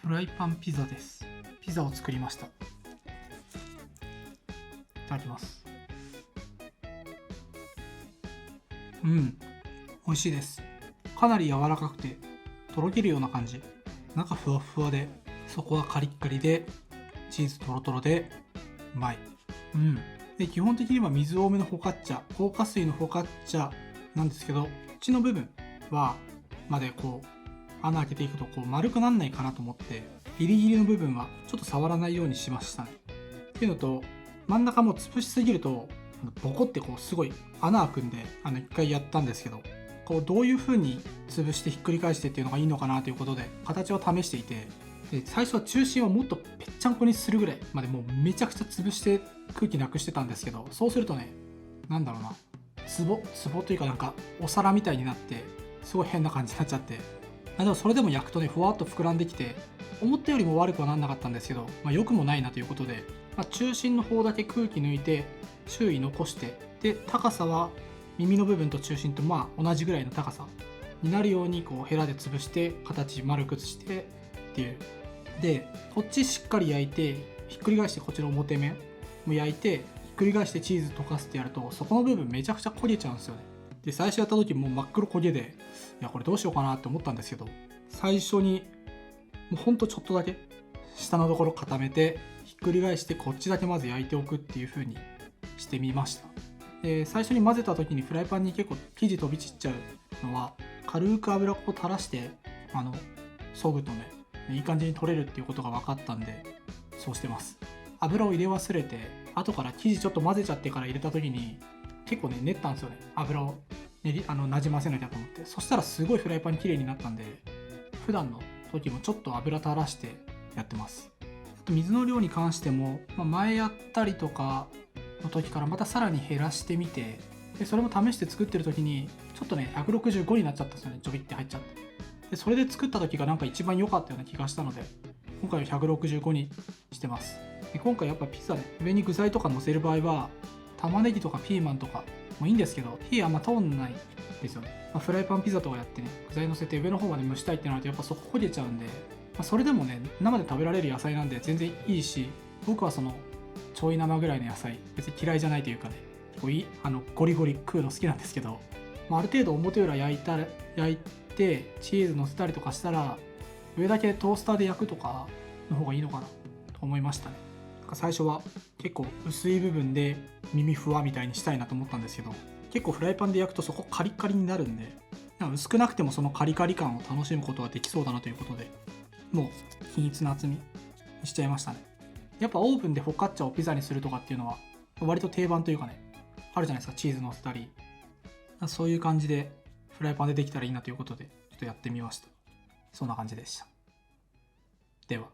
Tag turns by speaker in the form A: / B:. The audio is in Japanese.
A: フライパンピザです。ピザを作りました。いただきます。美味しいです。かなり柔らかくてとろけるような感じ、中ふわふわで底はカリッカリでチーズトロトロでうまい。で基本的には水多めのフォカッチャ、高加水のフォカッチャなんですけど、口の部分はまでこう穴開けていくとこう丸くなんないかなと思って、ギリギリの部分はちょっと触らないようにしましたね。っていうのと、真ん中も潰しすぎるとボコってこうすごい穴開くんで、一回やったんですけど、こうどういう風に潰してひっくり返してっていうのがいいのかなということで形を試していて、で最初は中心をもっとぺっちゃんこにするぐらいまでもうめちゃくちゃ潰して空気なくしてたんですけど、そうするとね、なんだろうな、壺というかなんかお皿みたいになってすごい変な感じになっちゃって、でもそれでも焼くとねふわっと膨らんできて、思ったよりも悪くはなんなかったんですけど、良くもないなということで、中心の方だけ空気抜いて周囲残して、で高さは耳の部分と中心と同じぐらいの高さになるようにこうヘラで潰して形丸くしてっていう。でこっちしっかり焼いてひっくり返して、こっちの表面も焼いてひっくり返してチーズ溶かすってやると、そこの部分めちゃくちゃ焦げちゃうんですよね。で最初やった時もう真っ黒焦げで、いやこれどうしようかなって思ったんですけど、最初にもうほんとちょっとだけ下のところ固めてひっくり返して、こっちだけまず焼いておくっていう風にしてみました。で最初に混ぜた時にフライパンに結構生地飛び散っちゃうのは、軽く油粉を垂らしてそぐとねいい感じに取れるっていうことが分かったんで、そうしてます。油を入れ忘れて後から生地ちょっと混ぜちゃってから入れた時に結構ね練ったんですよね。油をなじませなきゃと思って、そしたらすごいフライパン綺麗になったんで、普段の時もちょっと油垂らしてやってます。あと水の量に関しても、前やったりとかの時からまたさらに減らしてみて、でそれも試して作ってる時にちょっとね165になっちゃったんですよね。ちょびって入っちゃって、でそれで作った時がなんか一番良かったような気がしたので、今回は165にしてます。で今回やっぱピザで上に具材とか乗せる場合は玉ねぎとかピーマンとかもいいんですけど、火あんま通んないですよね。フライパンピザとかやってね、具材乗せて上の方まで蒸したいってなるとやっぱそこ焦げちゃうんで、それでもね生で食べられる野菜なんで全然いいし、僕はそのちょい生ぐらいの野菜別に嫌いじゃないというかね、結構ゴリゴリ食うの好きなんですけど、ある程度表裏焼いてチーズ乗せたりとかしたら、上だけトースターで焼くとかの方がいいのかなと思いましたね。最初は結構薄い部分で耳ふわみたいにしたいなと思ったんですけど、結構フライパンで焼くとそこカリッカリになるんで、薄くなくてもそのカリカリ感を楽しむことができそうだなということで、もう均一な厚みにしちゃいましたね。やっぱオーブンでフォカッチャをピザにするとかっていうのは割と定番というかね、あるじゃないですか。チーズ乗せたり、そういう感じでフライパンでできたらいいなということでちょっとやってみました。そんな感じでした。では。